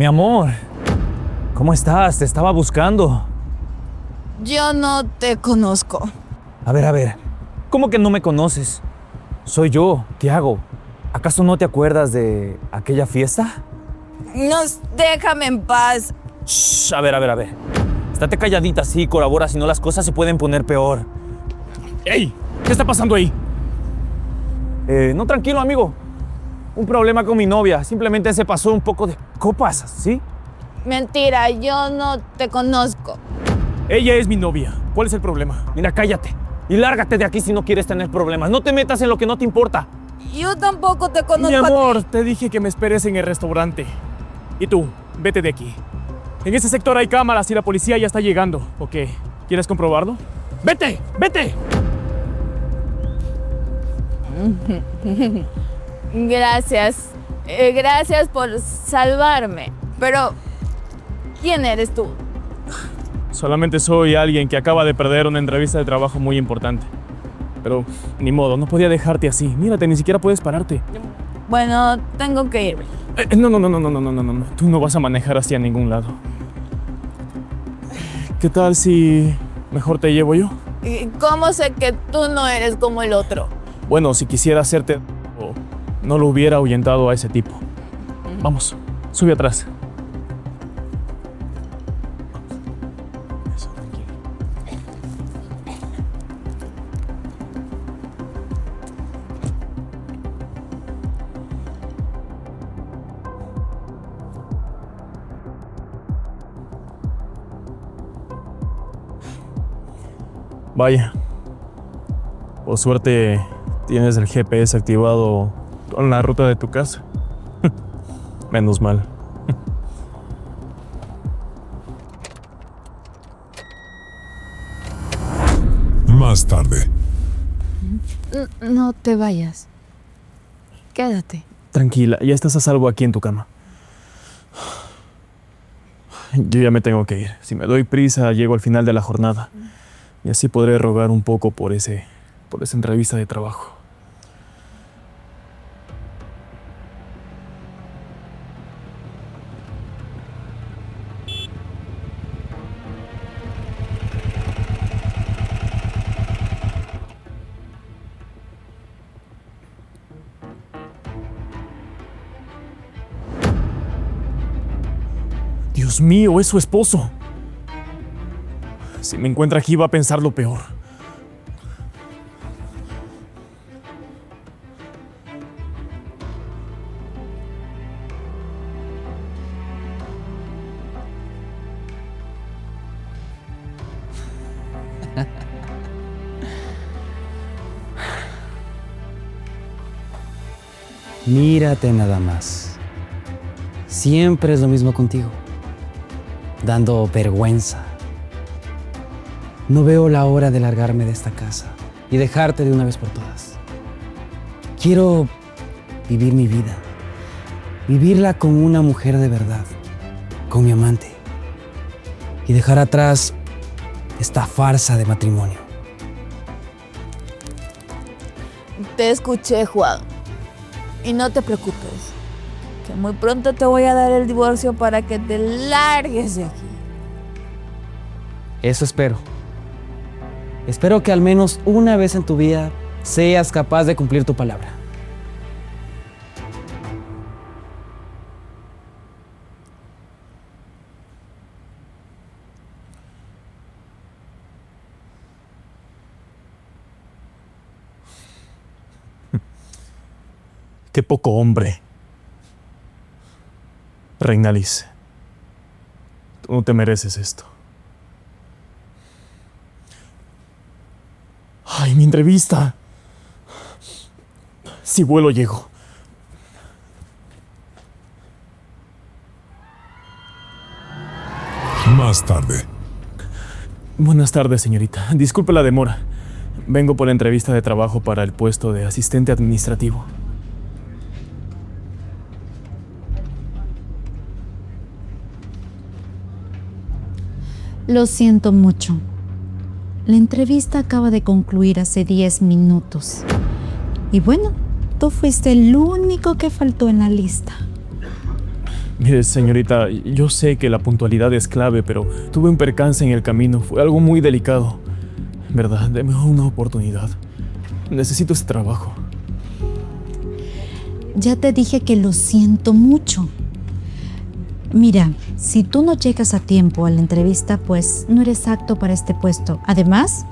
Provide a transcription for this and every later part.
Mi amor, ¿cómo estás? Te estaba buscando. Yo no te conozco. A ver, ¿cómo que no me conoces? Soy yo, Tiago. ¿Acaso no te acuerdas de aquella fiesta? Déjame en paz. Shh, a ver. Estate calladita, sí, colabora, si no las cosas se pueden poner peor. ¡Ey! ¿Qué está pasando ahí? No, tranquilo, amigo. Un problema con mi novia. Simplemente se pasó un poco de copas, ¿sí? Mentira, yo no te conozco. Ella es mi novia. ¿Cuál es el problema? Mira, cállate. Y lárgate de aquí si no quieres tener problemas. No te metas en lo que no te importa. Yo tampoco te conozco. Mi amor, te dije que me esperes en el restaurante. Y tú, vete de aquí. En ese sector hay cámaras y la policía ya está llegando. ¿Ok? ¿Quieres comprobarlo? ¡Vete! ¡Vete! Gracias. Gracias por salvarme. Pero, ¿quién eres tú? Solamente soy alguien que acaba de perder una entrevista de trabajo muy importante. Pero, ni modo, no podía dejarte así. Mírate, ni siquiera puedes pararte. Bueno, tengo que irme. No. Tú no vas a manejar hacia ningún lado. ¿Qué tal si mejor te llevo yo? ¿Y cómo sé que tú no eres como el otro? Bueno, si quisiera hacerte... no lo hubiera ahuyentado a ese tipo. Vamos, sube atrás. Eso, tranquilo. Vaya. Por suerte tienes el GPS activado con la ruta de tu casa. Menos mal. Más tarde. No te vayas. Quédate. Tranquila, ya estás a salvo aquí en tu cama. Yo ya me tengo que ir. Si me doy prisa, llego al final de la jornada. Y así podré rogar un poco por esa entrevista de trabajo. Dios mío, es su esposo. Si me encuentra aquí va a pensar lo peor. Mírate nada más. Siempre es lo mismo contigo. Dando vergüenza. No veo la hora de largarme de esta casa y dejarte de una vez por todas. Quiero vivir mi vida. Vivirla con una mujer de verdad. Con mi amante. Y dejar atrás esta farsa de matrimonio. Te escuché, Juan. Y no te preocupes, que muy pronto te voy a dar el divorcio para que te largues de aquí. Eso espero. Espero que al menos una vez en tu vida seas capaz de cumplir tu palabra. Qué poco hombre. Reinalis, tú no te mereces esto. ¡Ay, mi entrevista! Si vuelo, llego. Más tarde. Buenas tardes, señorita. Disculpe la demora. Vengo por la entrevista de trabajo para el puesto de asistente administrativo. Lo siento mucho. La entrevista acaba de concluir hace 10 minutos. Y bueno, tú fuiste el único que faltó en la lista. Mire, señorita, yo sé que la puntualidad es clave, pero tuve un percance en el camino. Fue algo muy delicado. ¿Verdad? Deme una oportunidad. Necesito ese trabajo. Ya te dije que lo siento mucho. Mira, si tú no llegas a tiempo a la entrevista, pues no eres apto para este puesto. Además,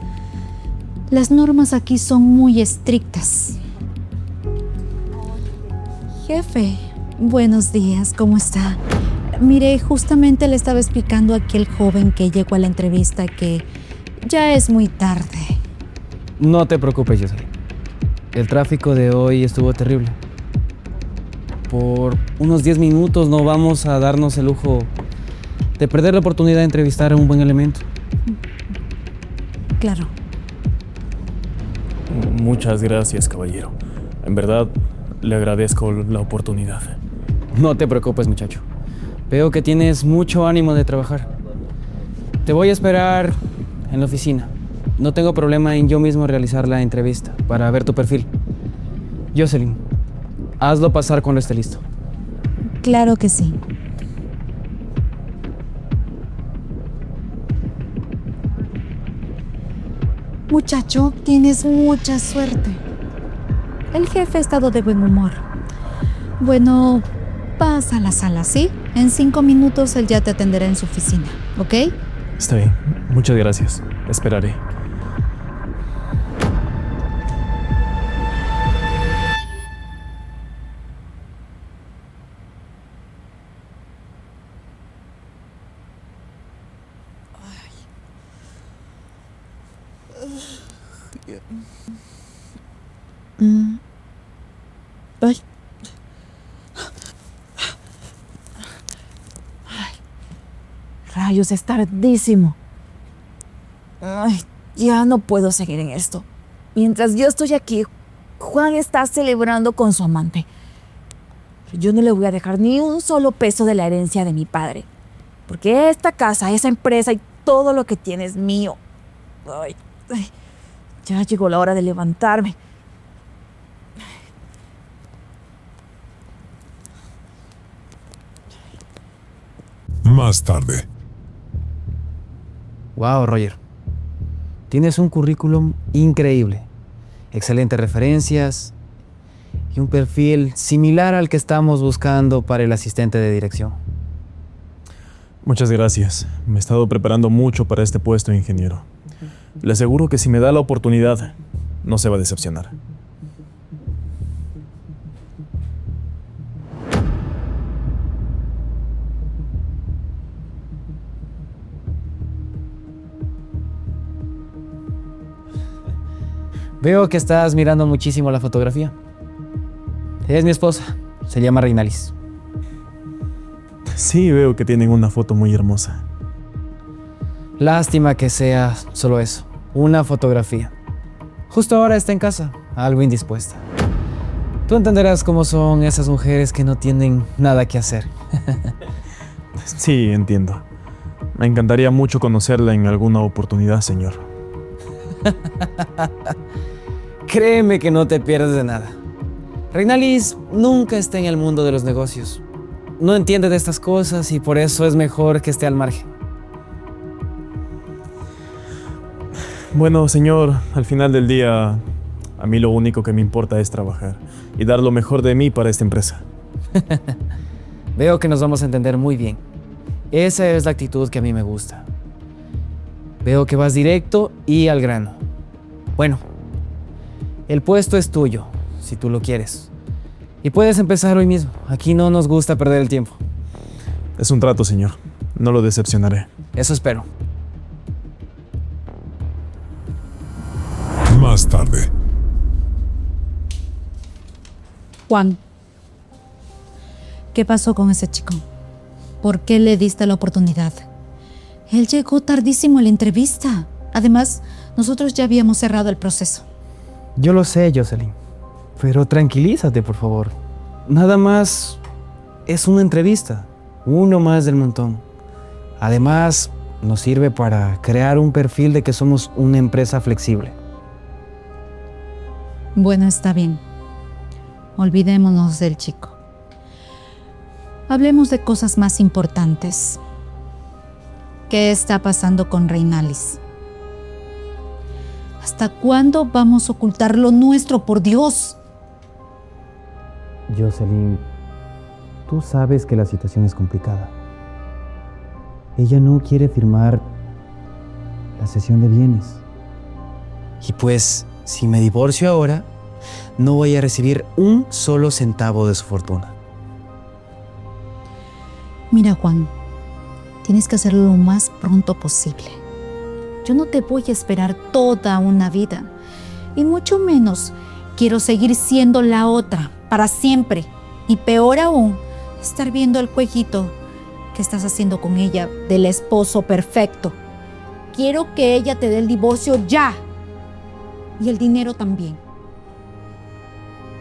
las normas aquí son muy estrictas. Jefe, buenos días, ¿cómo está? Mire, justamente le estaba explicando a aquel joven que llegó a la entrevista que ya es muy tarde. No te preocupes, Jocelyn. El tráfico de hoy estuvo terrible. Por unos 10 minutos no vamos a darnos el lujo de perder la oportunidad de entrevistar a un buen elemento. Claro. Muchas gracias, caballero. En verdad, le agradezco la oportunidad. No te preocupes, muchacho. Veo que tienes mucho ánimo de trabajar. Te voy a esperar en la oficina. No tengo problema en yo mismo realizar la entrevista para ver tu perfil. Jocelyn, hazlo pasar cuando esté listo. Claro que sí. Muchacho, tienes mucha suerte. El jefe ha estado de buen humor. Bueno, pasa a la sala, ¿sí? En 5 minutos él ya te atenderá en su oficina, ¿ok? Está bien. Muchas gracias. Esperaré. Ay. Rayos, es tardísimo. Ay, ya no puedo seguir en esto. Mientras yo estoy aquí, Juan está celebrando con su amante. Yo no le voy a dejar ni un solo peso de la herencia de mi padre. Porque esta casa, esa empresa y todo lo que tiene es mío. Ay, ya llegó la hora de levantarme. Más tarde. Wow, Roger. Tienes un currículum increíble. Excelentes referencias y un perfil similar al que estamos buscando para el asistente de dirección. Muchas gracias. Me he estado preparando mucho para este puesto, ingeniero. Le aseguro que si me da la oportunidad, no se va a decepcionar. Veo que estás mirando muchísimo la fotografía. Es mi esposa. Se llama Reinalis. Sí, veo que tienen una foto muy hermosa. Lástima que sea solo eso. Una fotografía. Justo ahora está en casa, algo indispuesta. Tú entenderás cómo son esas mujeres que no tienen nada que hacer. Sí, entiendo. Me encantaría mucho conocerla en alguna oportunidad, señor. Créeme que no te pierdes de nada. Reinalis nunca está en el mundo de los negocios. No entiende de estas cosas y por eso es mejor que esté al margen. Bueno, señor, al final del día, a mí lo único que me importa es trabajar y dar lo mejor de mí para esta empresa. Veo que nos vamos a entender muy bien. Esa es la actitud que a mí me gusta. Veo que vas directo y al grano. Bueno, el puesto es tuyo, si tú lo quieres. Y puedes empezar hoy mismo. Aquí no nos gusta perder el tiempo. Es un trato, señor. No lo decepcionaré. Eso espero. Más tarde. Juan, ¿qué pasó con ese chico? ¿Por qué le diste la oportunidad? Él llegó tardísimo a la entrevista. Además, nosotros ya habíamos cerrado el proceso. Yo lo sé, Jocelyn. Pero tranquilízate, por favor. Nada más es una entrevista. Uno más del montón. Además, nos sirve para crear un perfil de que somos una empresa flexible. Bueno, está bien. Olvidémonos del chico. Hablemos de cosas más importantes. ¿Qué está pasando con Reinalis? ¿Hasta cuándo vamos a ocultar lo nuestro, por Dios? Jocelyn, tú sabes que la situación es complicada. Ella no quiere firmar la cesión de bienes. Y pues, si me divorcio ahora, no voy a recibir un solo centavo de su fortuna. Mira, Juan, tienes que hacerlo lo más pronto posible. Yo no te voy a esperar toda una vida. Y mucho menos quiero seguir siendo la otra para siempre. Y peor aún, estar viendo el jueguito que estás haciendo con ella del esposo perfecto. Quiero que ella te dé el divorcio ya. Y el dinero también.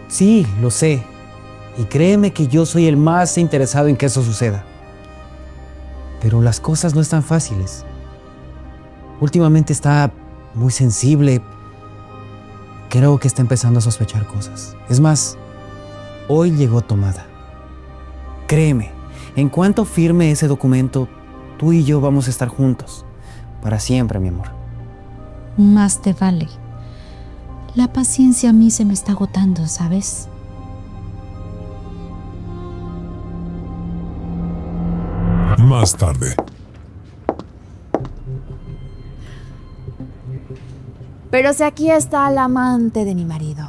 Sí, lo sé. Y créeme que yo soy el más interesado en que eso suceda. Pero las cosas no están fáciles. Últimamente está muy sensible. Creo que está empezando a sospechar cosas. Es más, hoy llegó tomada. Créeme, en cuanto firme ese documento, tú y yo vamos a estar juntos. Para siempre, mi amor. Más te vale. La paciencia a mí se me está agotando, ¿sabes? Más tarde. Pero si aquí está la amante de mi marido.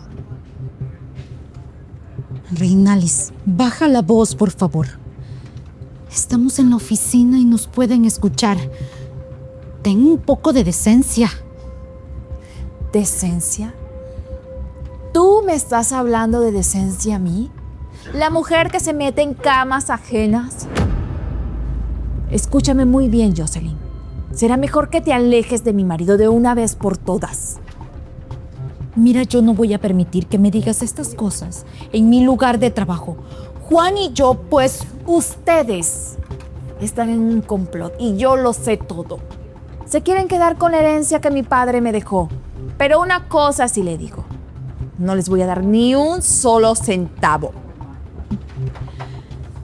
Reinalis, baja la voz, por favor. Estamos en la oficina y nos pueden escuchar. Ten un poco de decencia. ¿Decencia? ¿Tú me estás hablando de decencia a mí? ¿La mujer que se mete en camas ajenas? Escúchame muy bien, Jocelyn. Será mejor que te alejes de mi marido de una vez por todas. Mira, yo no voy a permitir que me digas estas cosas en mi lugar de trabajo. Juan y yo, pues, Ustedes están en un complot y yo lo sé todo. Se quieren quedar con la herencia que mi padre me dejó. Pero una cosa sí le digo. No les voy a dar ni un solo centavo.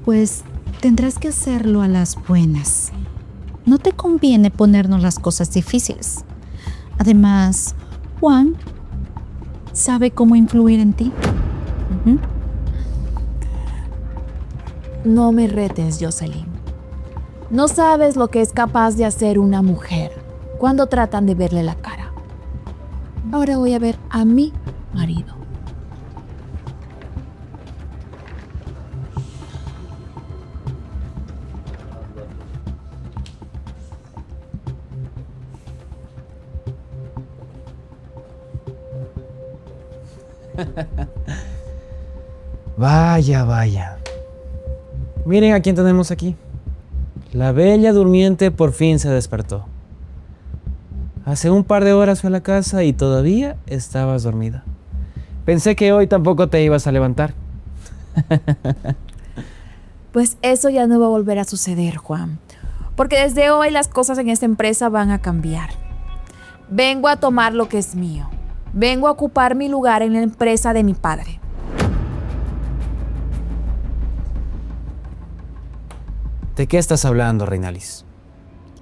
pues tendrás que hacerlo a las buenas. No te conviene ponernos las cosas difíciles. Además, Juan sabe cómo influir en ti. No me retes, Jocelyn. No sabes lo que es capaz de hacer una mujer cuando tratan de verle la cara. Ahora voy a ver a mi marido. Vaya, vaya. Miren a quién tenemos aquí. La bella durmiente por fin se despertó. Hace un par de horas fui a la casa y todavía estabas dormida. Pensé que hoy tampoco te ibas a levantar. Pues eso ya no va a volver a suceder, Juan. Porque desde hoy las cosas en esta empresa van a cambiar. Vengo a tomar lo que es mío. Vengo a ocupar mi lugar en la empresa de mi padre. ¿De qué estás hablando, Reinalis?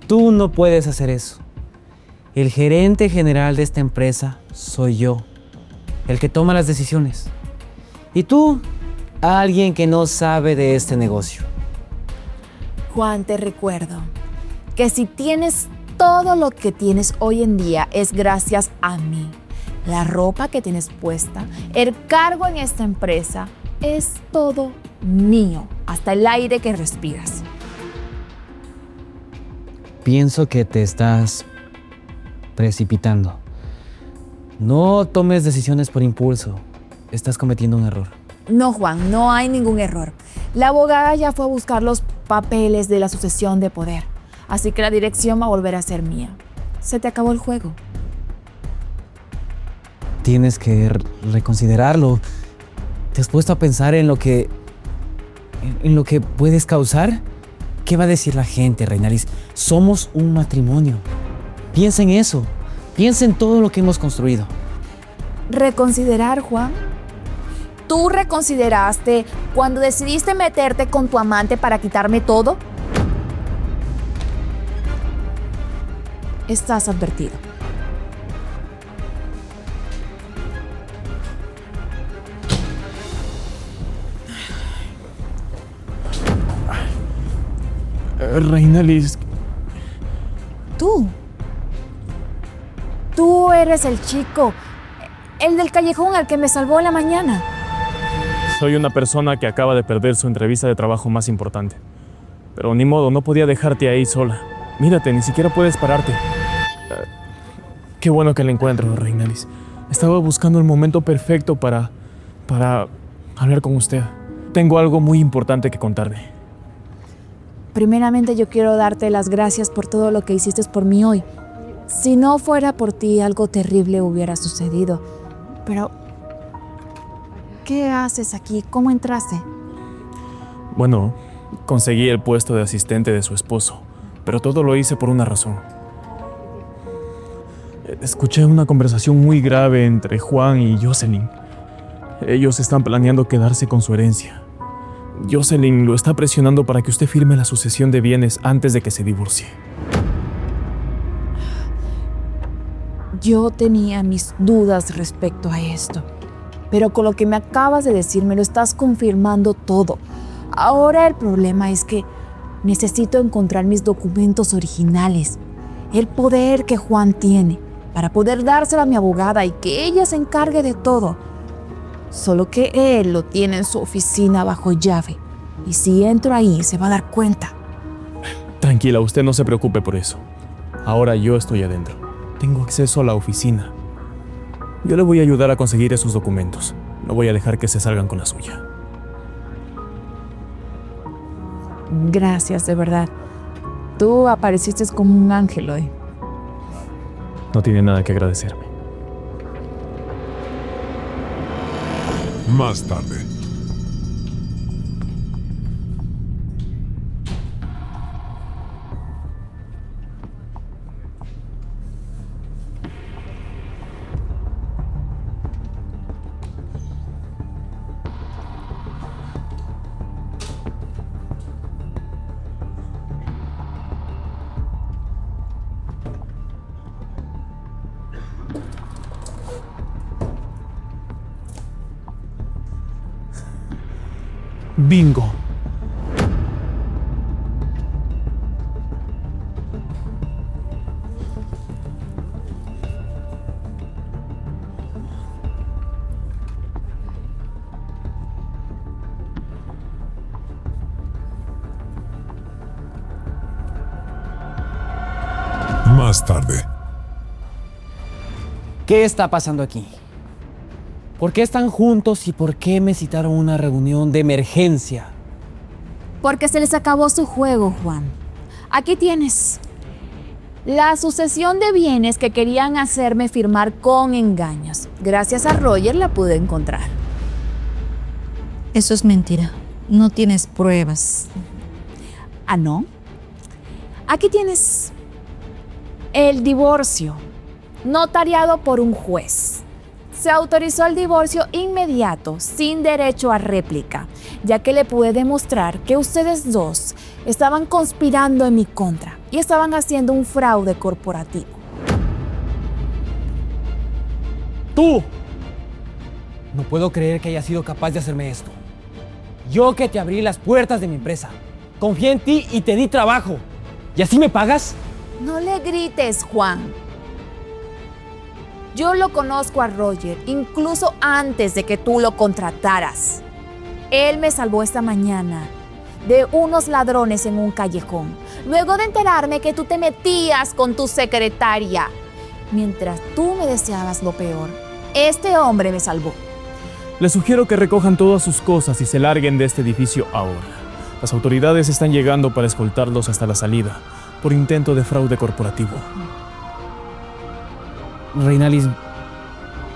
Tú no puedes hacer eso. El gerente general de esta empresa soy yo, el que toma las decisiones. Y tú, alguien que no sabe de este negocio. Juan, te recuerdo que si tienes todo lo que tienes hoy en día es gracias a mí. La ropa que tienes puesta, el cargo en esta empresa, es todo mío, hasta el aire que respiras. Pienso que te estás precipitando. No tomes decisiones por impulso. Estás cometiendo un error. No, Juan, no hay ningún error. La abogada ya fue a buscar los papeles de la sucesión de poder, así que la dirección va a volver a ser mía. Se te acabó el juego. Tienes que reconsiderarlo. ¿Te has puesto a pensar en lo que puedes causar? ¿Qué va a decir la gente, Reinalis? Somos un matrimonio. Piensa en eso. Piensa en todo lo que hemos construido. ¿Reconsiderar, Juan? ¿Tú reconsideraste cuando decidiste meterte con tu amante para quitarme todo? Estás advertido. Reinalis, Tú eres el chico, el del callejón al que me salvó en la mañana. soy una persona que acaba de perder su entrevista de trabajo más importante. Pero ni modo, no podía dejarte ahí sola. Mírate, ni siquiera puedes pararte. Qué bueno que la encuentro, Reinalis. Estaba buscando el momento perfecto para hablar con usted. Tengo algo muy importante que contarle. Primeramente yo quiero darte las gracias por todo lo que hiciste por mí hoy. Si no fuera por ti, algo terrible hubiera sucedido. Pero, ¿qué haces aquí? ¿Cómo entraste? Bueno, conseguí el puesto de asistente de su esposo, pero todo lo hice por una razón. Escuché una conversación muy grave entre Juan y Jocelyn. Ellos están planeando quedarse con su herencia. Jocelyn lo está presionando para que usted firme la sucesión de bienes antes de que se divorcie. Yo tenía mis dudas respecto a esto, pero con lo que me acabas de decir me lo estás confirmando todo. Ahora el problema es que necesito encontrar mis documentos originales, el poder que Juan tiene, para poder dárselo a mi abogada y que ella se encargue de todo. Solo que él lo tiene en su oficina bajo llave, y si entro ahí se va a dar cuenta. Tranquila, usted no se preocupe por eso. Ahora yo estoy adentro. Tengo acceso a la oficina. Yo le voy a ayudar a conseguir esos documentos. No voy a dejar que se salgan con la suya. Gracias, de verdad. Tú apareciste como un ángel hoy. No tiene nada que agradecerme. Más tarde. Bingo. Más tarde. ¿Qué está pasando aquí? ¿Por qué están juntos y por qué me citaron a una reunión de emergencia? Porque se les acabó su juego, Juan. Aquí tienes la sucesión de bienes que querían hacerme firmar con engaños. Gracias a Roger la pude encontrar. Eso es mentira. No tienes pruebas. ¿Ah, no? Aquí tienes el divorcio, notariado por un juez. Se autorizó el divorcio inmediato, sin derecho a réplica, ya que le pude demostrar que ustedes dos estaban conspirando en mi contra y estaban haciendo un fraude corporativo. ¡Tú! No puedo creer que hayas sido capaz de hacerme esto. Yo que te abrí las puertas de mi empresa. Confié en ti y te di trabajo. ¿Y así me pagas? No le grites, Juan. Yo lo conozco a Roger, incluso antes de que tú lo contrataras. Él me salvó esta mañana de unos ladrones en un callejón, luego de enterarme que tú te metías con tu secretaria. Mientras tú me deseabas lo peor, este hombre me salvó. Les sugiero que recojan todas sus cosas y se larguen de este edificio ahora. Las autoridades están llegando para escoltarlos hasta la salida, por intento de fraude corporativo. Reinalis,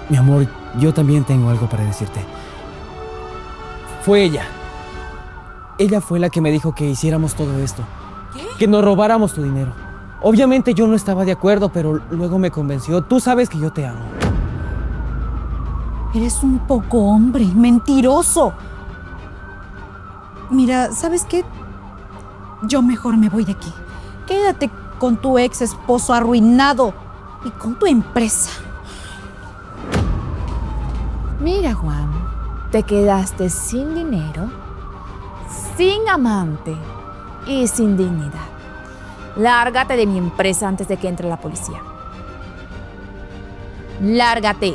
mi amor, yo también tengo algo para decirte. Fue ella. Ella fue la que me dijo que hiciéramos todo esto. ¿Qué? Que nos robáramos tu dinero. Obviamente yo no estaba de acuerdo, pero luego me convenció. Tú sabes que yo te amo. Eres un poco hombre, mentiroso. Mira, ¿sabes qué? Yo mejor me voy de aquí. Quédate con tu ex esposo arruinado y con tu empresa. Mira, Juan, te quedaste sin dinero, sin amante y sin dignidad. Lárgate de mi empresa antes de que entre la policía. Lárgate.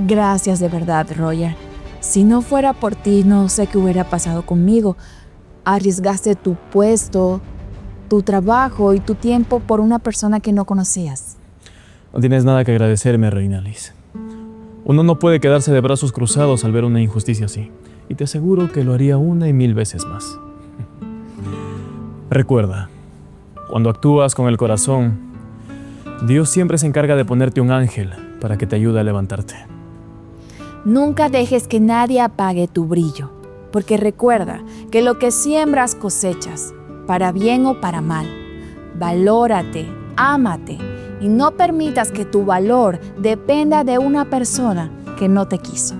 Gracias de verdad, Roger. Si no fuera por ti, no sé qué hubiera pasado conmigo. Arriesgaste tu puesto, tu trabajo y tu tiempo por una persona que no conocías. No tienes nada que agradecerme, Reina Liz. Uno no puede quedarse de brazos cruzados al ver una injusticia así. Y te aseguro que lo haría 1 y 1000 veces más. Recuerda, cuando actúas con el corazón, Dios siempre se encarga de ponerte un ángel para que te ayude a levantarte. Nunca dejes que nadie apague tu brillo, porque recuerda que lo que siembras cosechas, para bien o para mal. Valórate, ámate y no permitas que tu valor dependa de una persona que no te quiso.